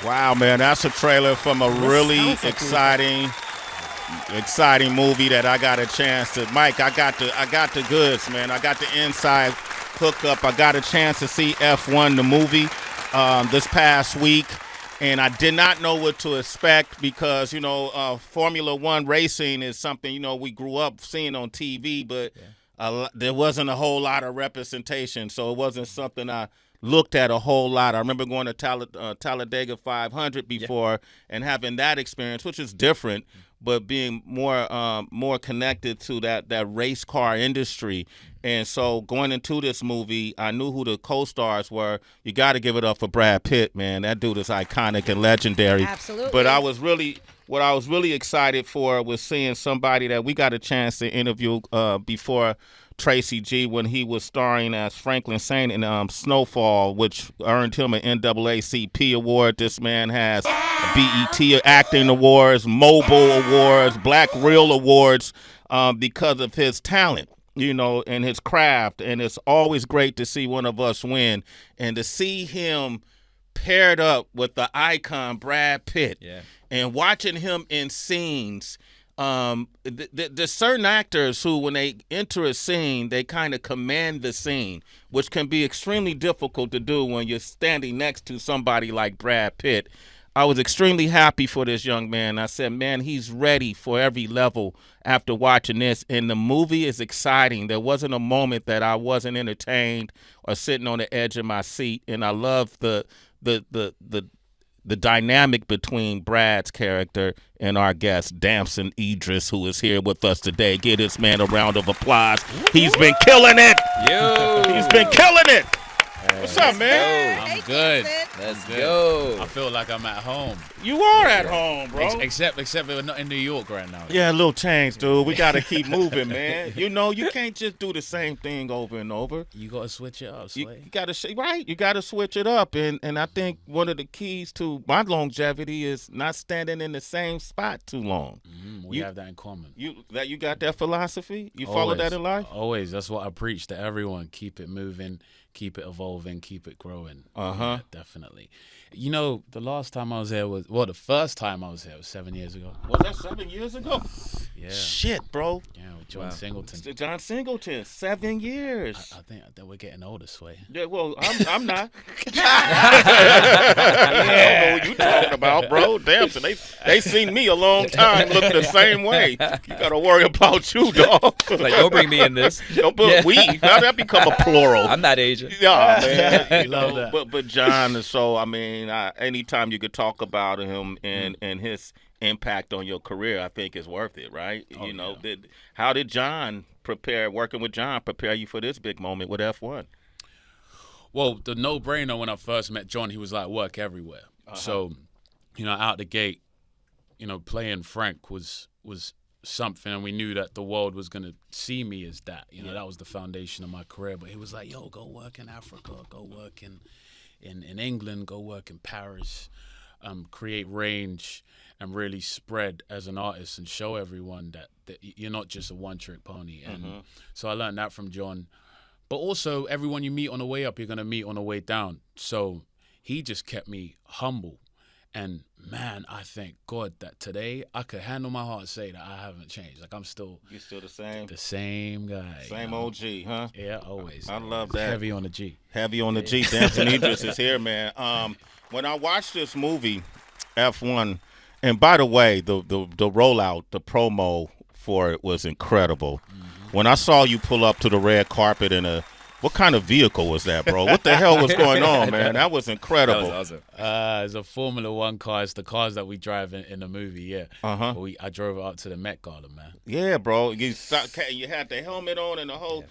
Wow, man, that's a trailer from a really exciting movie that I got a chance to. Mike, I got the goods, man. I got the inside hookup. I got a chance to see F1 the movie this past week, and I did not know what to expect because Formula One racing is something we grew up seeing on TV, but there wasn't a whole lot of representation, so it wasn't something I looked at a whole lot. I remember going to Talladega 500 before and having that experience, which is different, but being more connected to that race car industry. And so going into this movie, I knew who the co-stars were. You got to give it up for Brad Pitt, man. That dude is iconic and legendary. Absolutely. But what I was really excited for was seeing somebody that we got a chance to interview before Tracy G when he was starring as Franklin Saint in Snowfall, which earned him an NAACP award. This man has BET Acting Awards, Mobile Awards, Black Reel Awards because of his talent, and his craft. And it's always great to see one of us win and to see him paired up with the icon Brad Pitt. Yeah. And watching him in scenes. There's certain actors who, when they enter a scene, they kind of command the scene, which can be extremely difficult to do when you're standing next to somebody like Brad Pitt. I was extremely happy for this young man. I said, man, he's ready for every level after watching this. And the movie is exciting. There wasn't a moment that I wasn't entertained or sitting on the edge of my seat. And I love the dynamic between Brad's character and our guest, Damson Idris, who is here with us today. Give this man a round of applause. He's been killing it. He's been killing it. What's up, man? I'm good. Let's go. I feel like I'm at home. You are at home, bro. Except we're not in New York right now. Yeah, a little change, dude. We got to keep moving, man. You can't just do the same thing over and over. You got to switch it up, Sway. You got to right. You got to switch it up, and I think one of the keys to my longevity is not standing in the same spot too long. We have that in common. You got that philosophy? You follow that in life? Always. That's what I preach to everyone. Keep it moving. Keep it evolving, keep it growing. Yeah, definitely. The last time I was here the first time I was here was 7 years ago. Was that 7 years ago? Yeah. Shit, bro. Yeah, with John Singleton. John Singleton, 7 years. I think that we're getting older, Sway. Yeah, well, I'm not. I don't know what you talking about, bro. Damson, they seen me a long time look the same way. You got to worry about you, dog. Like, don't bring me in this. Don't put we. Now that become a plural. I'm not Asian. Yeah, man. Love that. But John is so, anytime you could talk about him and his impact on your career, I think is worth it, right? How did working with John prepare you for this big moment with F1? Well, the no-brainer when I first met John, he was like work everywhere. So, out the gate, playing Frank was something, and we knew that the world was going to see me as that. That was the foundation of my career. But he was like, yo, go work in Africa, go work in England, go work in Paris, create range and really spread as an artist and show everyone that you're not just a one-trick pony. And so I learned that from John. But also, everyone you meet on the way up, you're going to meet on the way down. So he just kept me humble. And, man, I thank God that today I could handle my heart and say that I haven't changed. Like, You're still the same? The same guy. Same OG, huh? Yeah, always. I love that. Heavy on the G. Heavy on the G. Damson Idris is here, man. When I watched this movie, F1, and by the way, the rollout, the promo for it was incredible. When I saw you pull up to the red carpet in what kind of vehicle was that, bro? What the hell was going on, man? That was incredible. That was awesome. It's a Formula One car. It's the cars that we drive in the movie, yeah. I drove it up to the Met Gala, man. Yeah, bro. You had the helmet on and the whole. Yeah.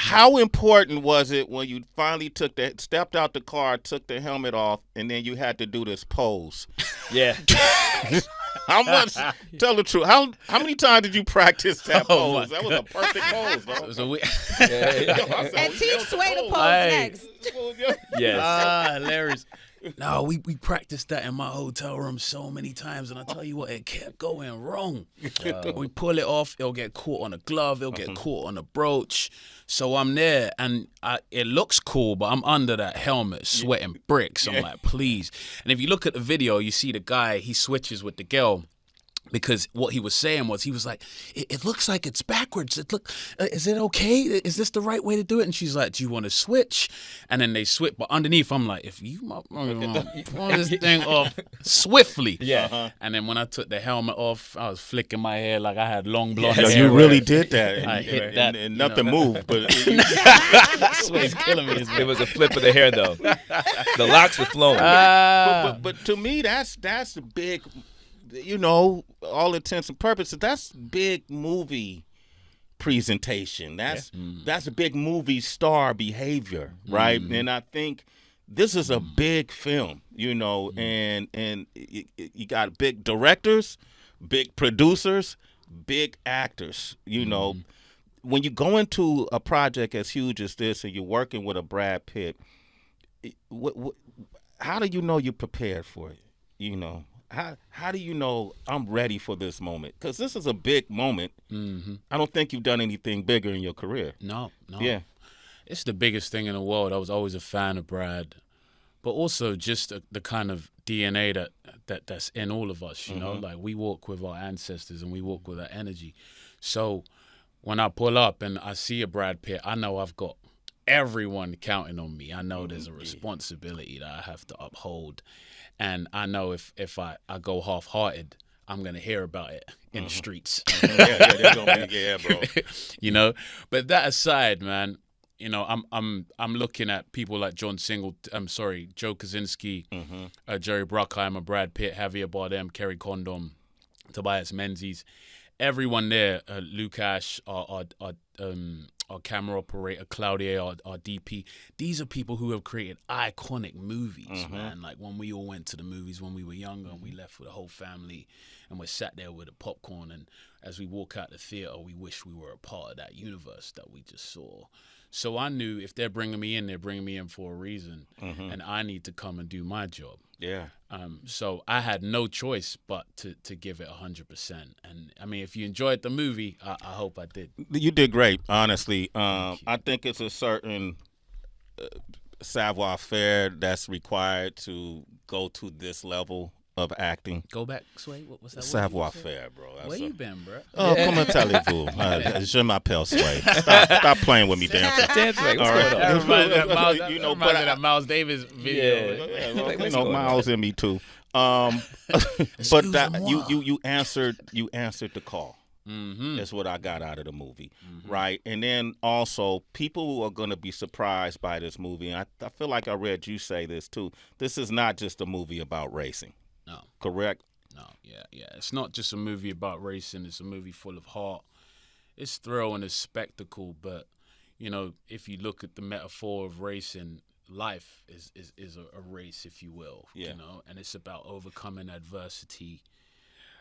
How important was it when you finally stepped out the car, took the helmet off, and then you had to do this pose? Yeah. How much? Tell the truth. How many times did you practice that pose? That was a perfect pose, bro. It was a and teach Sway to pose next. Yes. Hilarious. No, we practiced that in my hotel room so many times, and I tell you what, it kept going wrong. We pull it off, it'll get caught on a glove, it'll get caught on a brooch. So I'm there, and it looks cool, but I'm under that helmet, sweating bricks. I'm like, please. And if you look at the video, you see the guy, he switches with the girl. Because what he was saying was, he was like, it looks like it's backwards. Is it okay? Is this the right way to do it? And she's like, do you want to switch? And then they switch. But underneath, I'm like, if you pull this thing off swiftly. Yeah. And then when I took the helmet off, I was flicking my hair like I had long blonde hair. You really did that. I hit that. And nothing moved. But Sway's killing me. It was a flip of the hair, though. The locks were flowing. but to me, that's the big... all intents and purposes, that's big movie presentation. That's a big movie star behavior, right? And I think this is a big film, and you got big directors, big producers, big actors. When you go into a project as huge as this and you're working with a Brad Pitt, how do you know you're prepared for it? How do you know I'm ready for this moment? Because this is a big moment. I don't think you've done anything bigger in your career. No. Yeah. It's the biggest thing in the world. I was always a fan of Brad, but also just the kind of DNA that's in all of us, Like we walk with our ancestors and we walk with our energy. So when I pull up and I see a Brad Pitt, I know I've got everyone counting on me. I know there's a responsibility that I have to uphold. And I know if I go half-hearted, I'm going to hear about it in the streets. Bro. But that aside, man, I'm looking at people like Joe Kosinski, Jerry Bruckheimer, Brad Pitt, Javier Bardem, Kerry Condon, Tobias Menzies, everyone there, Lukash, our camera operator, Claudia, our DP. These are people who have created iconic movies, man. Like when we all went to the movies when we were younger and we left with the whole family and we sat there with the popcorn, and as we walk out the theater, we wish we were a part of that universe that we just saw. So I knew if they're bringing me in, they're bringing me in for a reason, and I need to come and do my job. Yeah. So I had no choice but to give it 100%. And I mean, if you enjoyed the movie, I hope I did. You did great, honestly. I think it's a certain savoir-faire that's required to go to this level of acting. Go back, Sway. What was that? Savoir-faire, bro. Where you been, bro? Oh, come on, tell-vous. Je m'appelle Sway. Stop playing with me, Damson. What's going on? That reminds me of that Miles Davis video. Yeah, Miles and me too. But you answered the call. That's what I got out of the movie, right? And then also, people are going to be surprised by this movie. And I feel like I read you say this too. This is not just a movie about racing. No. Correct? No, yeah. It's not just a movie about racing. It's a movie full of heart. It's thrill and it's spectacle. But, if you look at the metaphor of racing, life is a race, if you will. Yeah. And it's about overcoming adversity.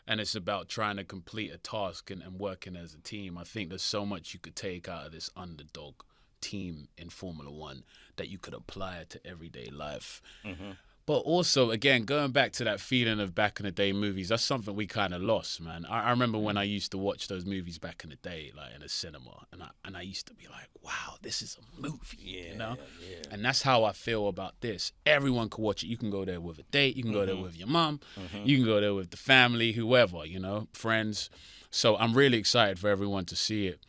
And it's about trying to complete a task and working as a team. I think there's so much you could take out of this underdog team in Formula One that you could apply to everyday life. But also, again, going back to that feeling of back in the day movies, that's something we kind of lost, man. I remember when I used to watch those movies back in the day, like in a cinema, and I used to be like, wow, this is a movie, Yeah. And that's how I feel about this. Everyone can watch it. You can go there with a date. You can go there with your mom. You can go there with the family, whoever, friends. So I'm really excited for everyone to see it.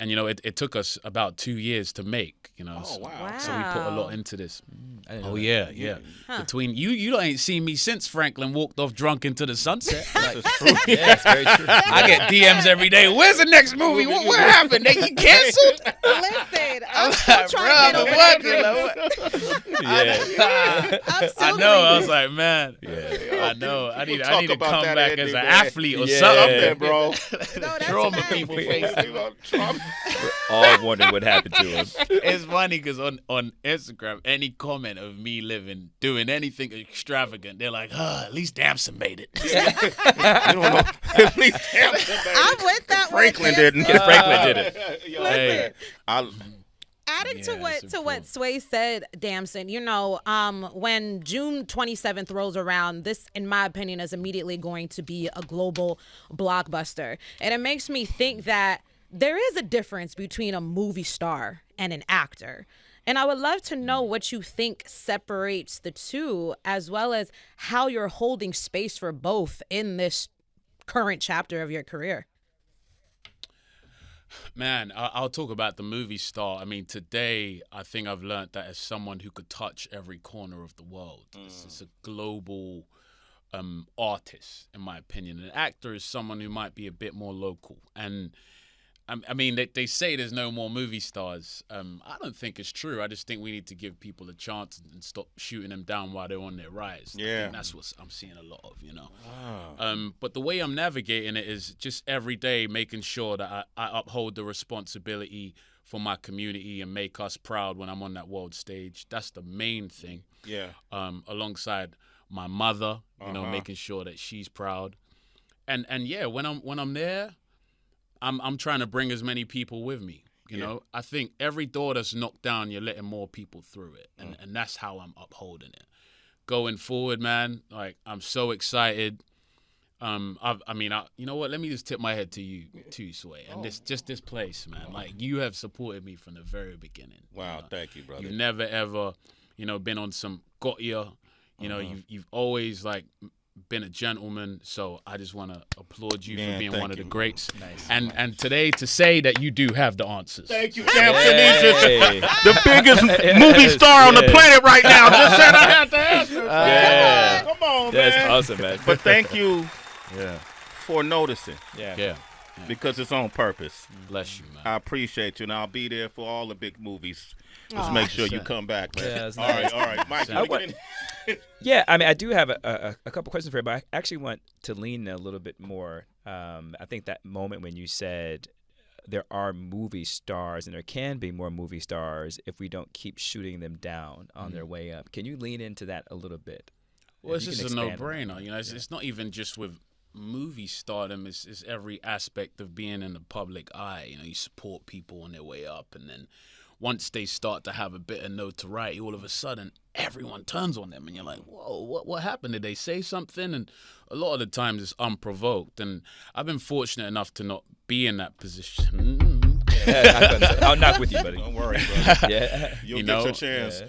And, it took us about 2 years to make, Oh, wow. So we put a lot into this. Yeah. Huh. Between you ain't seen me since Franklin walked off drunk into the sunset. That's true. Yeah, it's very true. I get DMs every day. Where's the next movie? What happened? They get canceled? Listen, I'm still trying to get over I know. I was like, man. I know. I need to come back as an athlete or something, bro. Trauma people face. We're all wondering what happened to him. It's funny because on Instagram, any comment of me doing anything extravagant, they're like, at least Damson made it. You don't know. At least Damson made it. I'm with that Franklin one. didn't. Franklin did it. Listen, adding to what Sway said, Damson, when June 27th rolls around, this, in my opinion, is immediately going to be a global blockbuster. And it makes me think that there is a difference between a movie star and an actor. And I would love to know what you think separates the two, as well as how you're holding space for both in this current chapter of your career. Man, I'll talk about the movie star. I mean, today, I think I've learned that as someone who could touch every corner of the world. This is a global artist, in my opinion. An actor is someone who might be a bit more local. And I mean, they say there's no more movie stars. I don't think it's true. I just think we need to give people a chance and stop shooting them down while they're on their rise. Yeah. I think that's what I'm seeing a lot of, But the way I'm navigating it is just every day making sure that I uphold the responsibility for my community and make us proud when I'm on that world stage. That's the main thing. Yeah. Alongside my mother, making sure that she's proud. And yeah, when I'm there, I'm trying to bring as many people with me. You know, I think every door that's knocked down, you're letting more people through it, and that's how I'm upholding it. Going forward, man, like I'm so excited. You know what? Let me just tip my head to you too, Sway, and this place, man. Like you have supported me from the very beginning. Wow, thank you, brother. You've never ever, been on some got ya. You've always like been a gentleman, so I just want to applaud you for being one of the greats. Nice. And today to say that you do have the answers. Thank you, Damson Idris, the biggest movie star on the planet right now. Just said I had the answers. Come on, man. That's awesome, man. But thank you for noticing. Yeah. Because it's on purpose. Bless you, man. I appreciate you, and I'll be there for all the big movies. Just make sure you come back, man. Yeah, that's all nice. right, Mike. Yeah, I mean, I do have a couple questions for you, but I actually want to lean a little bit more. I think that moment when you said there are movie stars and there can be more movie stars if we don't keep shooting them down on their way up. Can you lean into that a little bit? Well, it's just a no-brainer. It's not even just with movie stardom. It's every aspect of being in the public eye. You support people on their way up, and then once they start to have a bit of notoriety, all of a sudden everyone turns on them, and you're like, whoa, what happened? Did they say something? And a lot of the times it's unprovoked, and I've been fortunate enough to not be in that position. I'll knock with you, buddy. Don't worry, brother. You'll get your chance.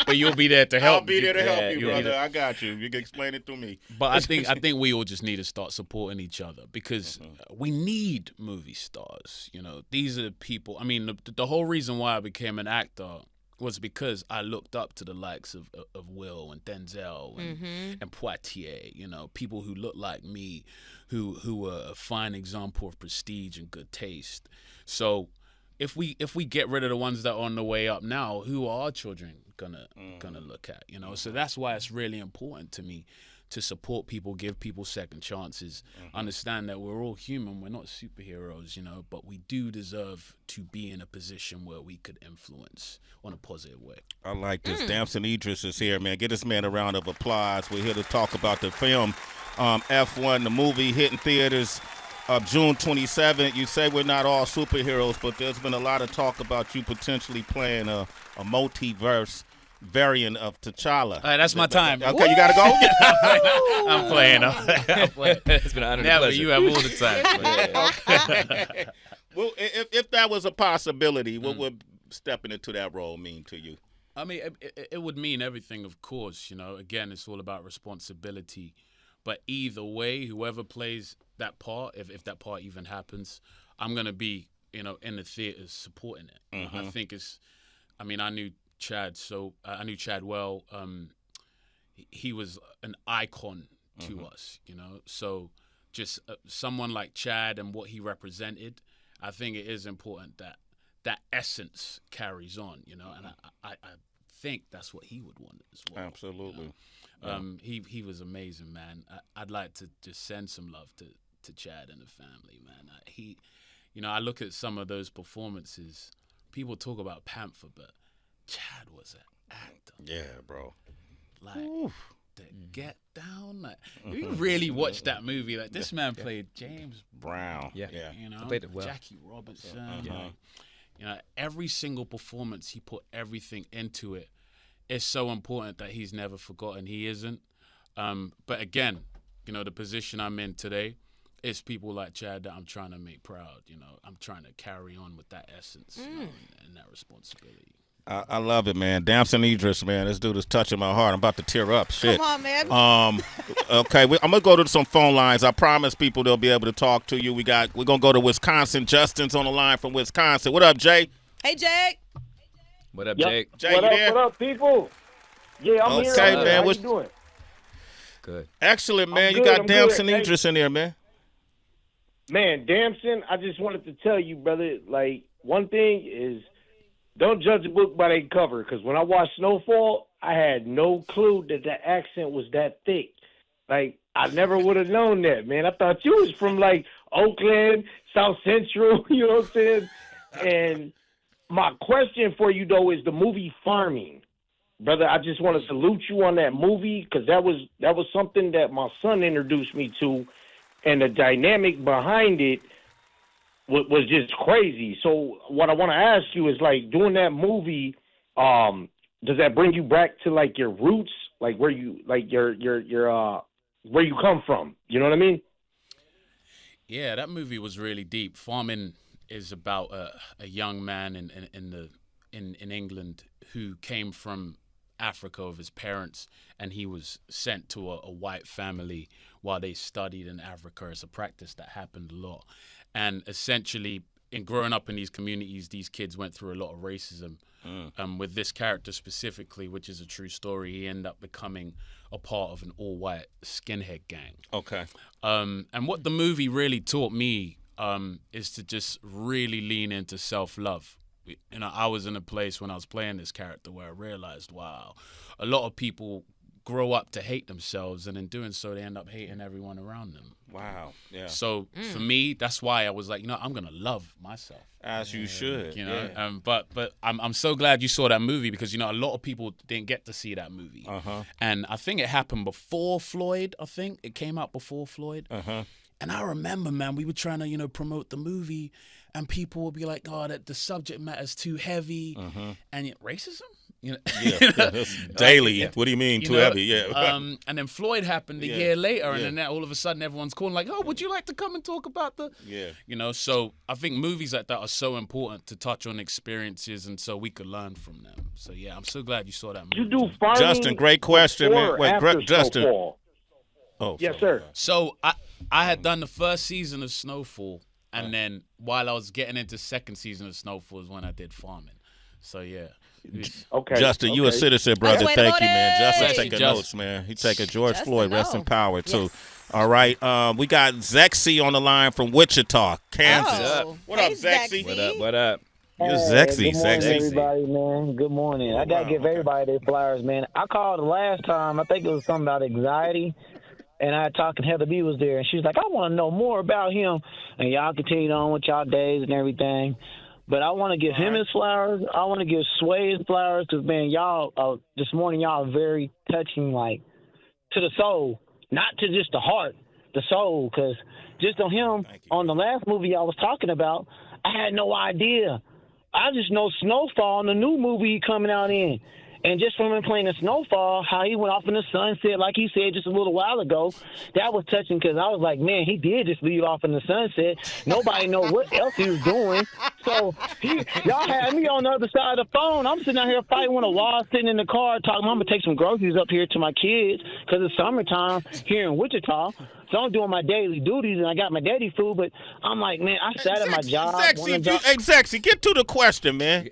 But you'll be there to help. I'll be there to help you, brother. I got you. You can explain it to me. But I think we all just need to start supporting each other, because we need movie stars. These are the people. I mean, the whole reason why I became an actor was because I looked up to the likes of Will and Denzel and Poitier, people who look like me, who were a fine example of prestige and good taste. So if we get rid of the ones that are on the way up now, who are our children gonna look at? So that's why it's really important to me to support people, give people second chances, understand that we're all human, we're not superheroes, but we do deserve to be in a position where we could influence on a positive way. I like this. Damson Idris is here, man. Get this man a round of applause. We're here to talk about the film F1, the movie hitting theaters June 27th. You say we're not all superheroes, but there's been a lot of talk about you potentially playing a multiverse variant of T'Challa. That's my time. Okay, you got to go? I'm playing. It's been an honor and Never. pleasure. You have all the time. Okay. Well, if that was a possibility, what would stepping into that role mean to you? I mean, it would mean everything, of course. Again, it's all about responsibility. But either way, whoever plays that part, if that part even happens, I'm going to be, in the theaters supporting it. I think I knew Chad, so I knew Chad well. He was an icon to us, So just someone like Chad and what he represented, I think it is important that essence carries on, and I think that's what he would want as well. Absolutely. He was amazing, man. I'd like to just send some love to Chad and the family, man. I look at some of those performances. People talk about Panther, but Chad was an actor. Yeah, bro. Like, to get down. Like, you really watch that movie. Like, this man played James Brown. Yeah. You know, played it well. Jackie Robertson. You know, every single performance, he put everything into it. It's so important that he's never forgotten. He isn't. But again, you know, the position I'm in today, it's people like Chad that I'm trying to make proud. You know, I'm trying to carry on with that essence you know, and that responsibility. I love it, man. Damson Idris, man. This dude is touching my heart. I'm about to tear up. Shit. Come on, man. Okay, I'm gonna go to some phone lines. I promise people they'll be able to talk to you. We're gonna go to Wisconsin. Justin's on the line from Wisconsin. What up, Jay? Hey, Jake. What up, Jake? Jay, What you up, there? what up, people? Yeah, I'm here. Okay, man. How you doing? Good. Excellent, man. I'm You good, got I'm Damson good. Idris in there, man. Man, Damson, I just wanted to tell you, brother, like, one thing is don't judge a book by their cover, because when I watched Snowfall, I had no clue that the accent was that thick. Like, I never would have known that, man. I thought you was from, like, Oakland, South Central, you know what I'm saying? And my question for you, though, is the movie Farming. Brother, I just want to salute you on that movie, because that was something that my son introduced me to, and the dynamic behind it was just crazy. So what I want to ask you is, like, doing that movie, does that bring you back to, like, your roots, like where you, like, your where you come from? You know what I mean? Yeah, that movie was really deep. Farming is about a young man in England who came from Africa with his parents, and he was sent to a white family while they studied in Africa. It's a practice that happened a lot. And essentially, in growing up in these communities, these kids went through a lot of racism. With this character specifically, which is a true story, he ended up becoming a part of an all-white skinhead gang. Okay. And what the movie really taught me is to just really lean into self-love. You know, I was in a place when I was playing this character where I realized, wow, a lot of people grow up to hate themselves, and in doing so, they end up hating everyone around them. Wow. Yeah. So for me, that's why I was like, you know, I'm gonna love myself. As you should. You know, Yeah. but I'm so glad you saw that movie, because you know a lot of people didn't get to see that movie, and I think it happened before Floyd. I think it came out before Floyd. And I remember, man, we were trying to, you know, promote the movie, and people would be like, "Oh, that the subject matter is too heavy," and yet, racism. You know? Yeah. Daily. What do you mean, You too know, heavy? Yeah. And then Floyd happened a year later, and then all of a sudden everyone's calling like, "Oh, would you like to come and talk about the?" Yeah. You know, so I think movies like that are so important to touch on experiences, and so we could learn from them. So yeah, I'm so glad you saw that movie. You do Farming Justin, great question, man. before or Wait, after Justin. Snowfall? Oh, Yes, sorry. sir. So I had done the first season of Snowfall, and then while I was getting into second season of Snowfall is when I did Farming. So yeah. Okay. Justin, you a okay. citizzen, brother. Way to Thank go, you, man. Dave. Justin Thank you, taking Justin. notes, man. He taking George Justin, Floyd, rest no. in power, too. Yes. All right. We got Zexi on the line from Wichita, Kansas. Oh. What up, Hey, Zexi? What up? What up? You're Hey, Zexi, good morning, Zexi. everybody, man. Good morning. I gotta wow, give okay. everybody their flowers, man. I called the last time. I think it was something about anxiety, and I had talked, and Heather B was there, and she was like, "I want to know more about him." And y'all continued on with y'all days and everything, but I want to give him his flowers. I want to give Sway his flowers, because man, y'all this morning y'all are very touching, like to the soul, not to just the heart, the soul, because just on him on the last movie y'all was talking about, I had no idea. I just know Snowfall, the new movie coming out in. And just from him playing the Snowfall, how he went off in the sunset, like he said just a little while ago, that was touching, because I was like, man, he did just leave off in the sunset. Nobody know what else he was doing. So y'all had me on the other side of the phone. I'm sitting out here fighting with a wall, sitting in the car, talking, I'm going to take some groceries up here to my kids, because it's summertime here in Wichita. So I'm doing my daily duties, and I got my daddy food, but I'm like, man, I sat at my job. Hey, Zexi, get to the question, man.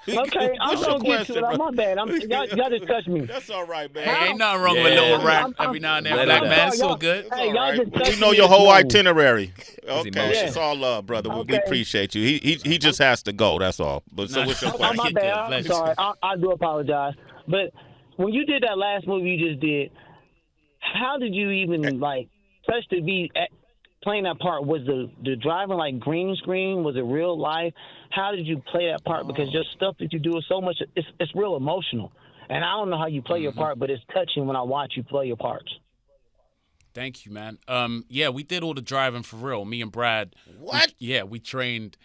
Okay, I'm What's going your to get to question, it. bro? My bad. Y'all just touched me. That's all right, man. Hey, ain't nothing wrong with a Yeah. little rap I'm- every now and then, Let black it out. man. It's Y'all- so good. Hey, All y'all right. just touched We know me your this whole morning. itinerary. Okay, emotions. it's all love, brother. We Okay. appreciate you. He just has to go. That's all. But so what's your Oh, question? my bad. I'm Bless you. sorry. I do apologize. But when you did that last movie you just did, how did you even, like, touch to be playing that part? Was the driving, like, green screen? Was it real life? How did you play that part? Because your stuff that you do is so much, it's real emotional. And I don't know how you play your part, but it's touching when I watch you play your parts. Thank you, man. Yeah, we did all the driving for real. Me and Brad. What? We trained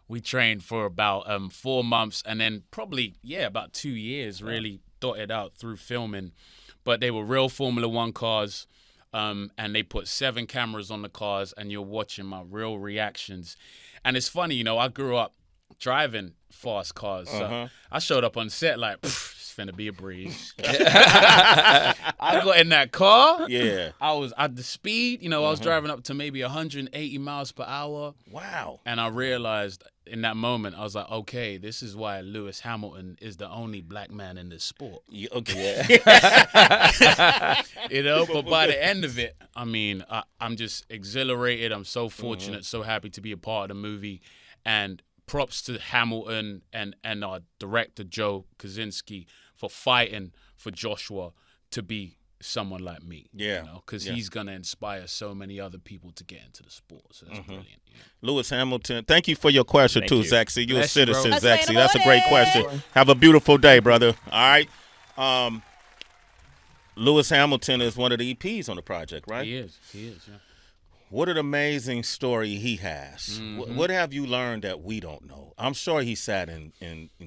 We trained for about 4 months, and then probably about 2 years really dotted out through filming. But they were real Formula One cars, and they put 7 cameras on the cars, and you're watching my real reactions. And it's funny, you know, I grew up driving fast cars. So I showed up on set like, it's finna be a breeze. I got in that car. Yeah. I was at the speed, you know, I was driving up to maybe 180 miles per hour. Wow. And I realized in that moment, I was like, okay, this is why Lewis Hamilton is the only black man in this sport. Okay. You know, but by the end of it, I mean, I'm just exhilarated. I'm so fortunate, so happy to be a part of the movie. And props to Hamilton and our director, Joe Kosinski, for fighting for Joshua to be someone like me. Yeah. You know, because he's going to inspire so many other people to get into the sport. So that's brilliant. Yeah. Lewis Hamilton, thank you for your question, too, Zexi. You're a citizen, Let's Zexi. wait That's a about great it. question. Have a beautiful day, brother. All right. Lewis Hamilton is one of the EPs on the project, right? He is, yeah. What an amazing story he has. What have you learned that we don't know? I'm sure he sat and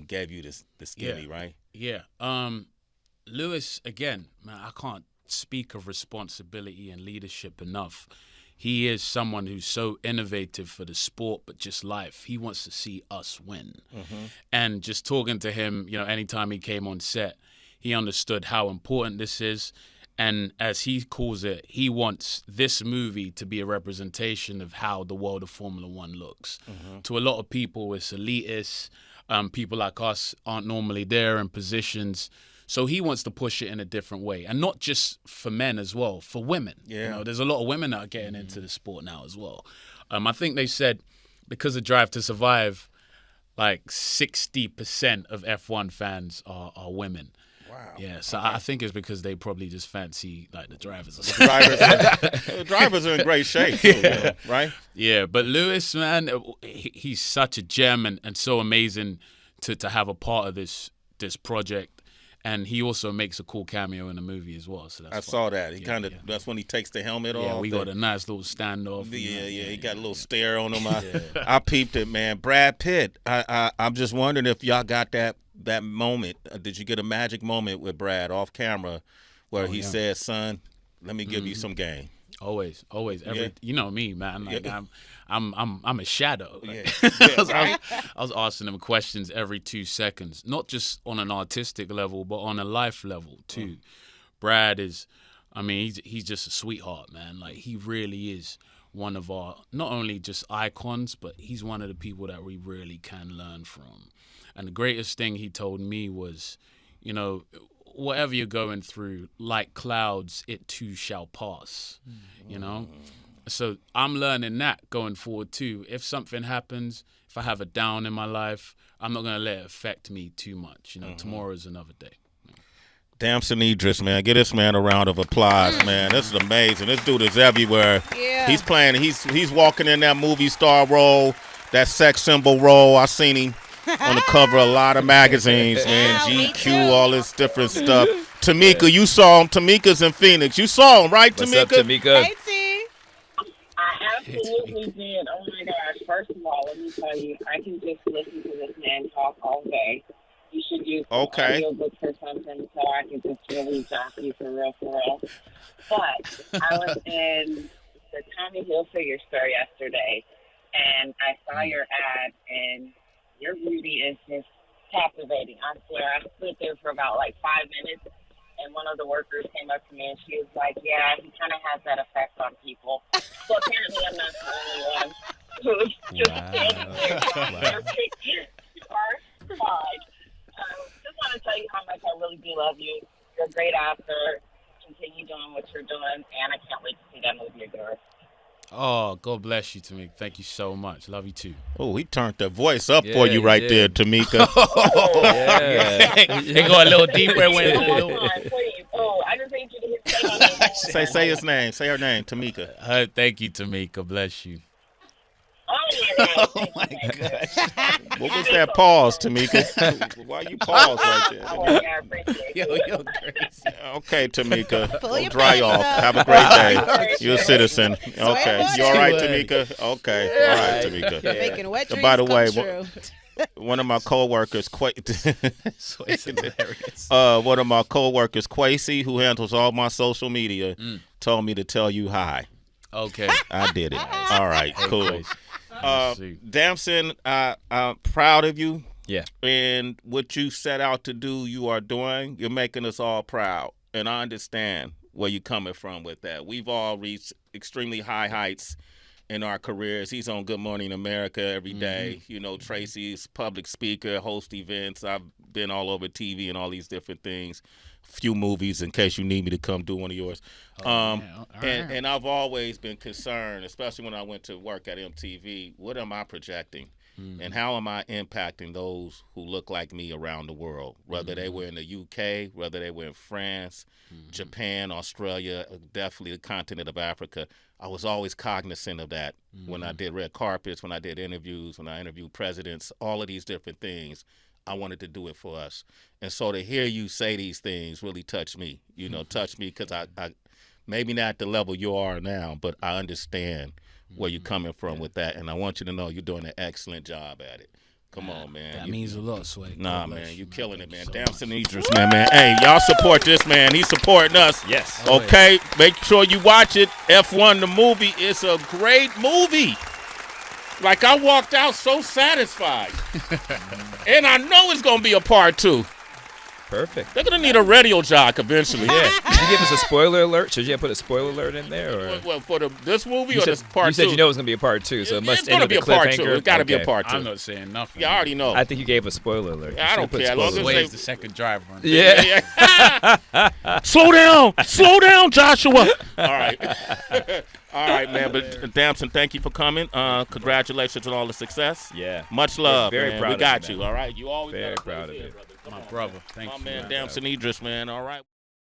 gave you this giddy, right? Yeah. Lewis, again, man, I can't speak of responsibility and leadership enough. He is someone who's so innovative for the sport, but just life. He wants to see us win. And just talking to him, you know, anytime he came on set, he understood how important this is. And as he calls it, he wants this movie to be a representation of how the world of Formula One looks. To a lot of people, it's elitist. People like us aren't normally there in positions. So he wants to push it in a different way. And not just for men as well, for women. Yeah. You know, there's a lot of women that are getting into the sport now as well. I think they said because of Drive to Survive, like 60% of F1 fans are women. Wow. Yeah, so I think it's because they probably just fancy like the drivers. The drivers are in great shape, too, you know, right? Yeah, but Lewis, man, he's such a gem and so amazing to have a part of this project. And he also makes a cool cameo in the movie as well. So that's I saw that. He that's when he takes the helmet off. Yeah, we got a nice little standoff. Yeah, he got a little stare on him. I peeped it, man. Brad Pitt. I'm just wondering if y'all got that moment. Did you get a magic moment with Brad off camera where he said, "Son, let me give you some game"? Always. You know me, man. Like I'm a shadow. Yeah. I was asking him questions every 2 seconds, not just on an artistic level, but on a life level too. Brad is, I mean, he's just a sweetheart, man. Like he really is one of our not only just icons, but he's one of the people that we really can learn from. And the greatest thing he told me was, you know, whatever you're going through, like clouds, it too shall pass, you know? So I'm learning that going forward too. If something happens, if I have a down in my life, I'm not going to let it affect me too much. You know, tomorrow's another day. Damson Idris, man. Give this man a round of applause, man. This is amazing. This dude is everywhere. Yeah. He's playing, he's walking in that movie star role, that sex symbol role. I seen him on the cover of a lot of magazines, man. Me GQ, too. all this different stuff. Tamika, you saw him. Tamika's in Phoenix. You saw him, right, What's Tamika? up, Tamika? Hey, T. I absolutely did. Oh my gosh! First of all, let me tell you, I can just listen to this man talk all day. You should use some audiobooks or something so I can just really jockey for real. But I was in the Tommy Hilfiger store yesterday, and I saw your ad, and your beauty is just captivating. I swear, I stood there for about like 5 minutes, and one of the workers came up to me, and she was like, "Yeah, he kind of has that effect on people." So apparently, I'm not the only one who's just standing there. Your pictures are fine. Just want to tell you how much I really do love you. You're a great actor. Continue doing what you're doing, and I can't wait to see that movie of yours. Oh, God bless you, Tamika. Thank you so much. Love you too. Oh, he turned the voice up for you right there, Tamika. It go a little deeper when Please. Oh, I just need you to hit Say his name. Say her name, Tamika. Thank you, Tamika. Bless you. Oh, Oh my gosh. What was that pause, Tamika? Why you pause right there? I appreciate Yo, it. yo, crazy. Okay, Tamika. Pull Don't your dry pants off. up. Have a great day. You're a citizen. Okay. buddy. You all right, Buddy. Tamika? Okay. All right, Tamika. Making wet dreams By the way, come true. one of my coworkers, Sway's hilarious. one of my coworkers, Quasi, who handles all my social media, told me to tell you hi. Okay. I did it. All right, cool. See. Damson, I'm proud of you. Yeah. And what you set out to do, you are doing. You're making us all proud. And I understand where you're coming from with that. We've all reached extremely high heights in our careers. He's on Good Morning America every day. You know, Tracy's public speaker, host events. I've been all over TV and all these different things. Few movies in case you need me to come do one of yours. And I've always been concerned, especially when I went to work at MTV, what am I projecting? And how am I impacting those who look like me around the world, whether they were in the UK, whether they were in France, Japan, Australia, definitely the continent of Africa. I was always cognizant of that when I did red carpets, when I did interviews, when I interviewed presidents, all of these different things. I wanted to do it for us. And so to hear you say these things really touched me, touched me because I maybe not at the level you are now, but I understand where you're coming from with that. And I want you to know you're doing an excellent job at it. Come on, man. That means a lot, Sway. Nah, God bless man, you, you man. killing it, Thank man. you so Damson much. Idris, man. Hey, y'all support this, man. He's supporting us. Yes. Okay, make sure you watch it. F1, the movie. It's a great movie. Like, I walked out so satisfied. And I know it's going to be a part 2. Perfect. They're going to need a radio jock eventually. Yeah. Did you give us a spoiler alert? Should you have put a spoiler alert in there? Or? Well, for this movie You or said, this part 2? you said you know it's going to be a part 2, so it must it's end going to with be a a part 2. cliffhanger. It's got to be a Okay. part 2. I'm not saying nothing. Yeah, I already know. I think you gave a spoiler alert. Yeah, I don't care. As long as Spoiler they- alert. Sway's the second driver. Yeah. Slow down, Joshua. All right. All right, man. But Damson, thank you for coming. Congratulations on all the success. Yeah. Much love, Very man. proud We of got you, you, man. all right? You always Very got a proud place of here, you. brother. Come My on. brother. Thank My you. man, man. Damson Idris, man. All right.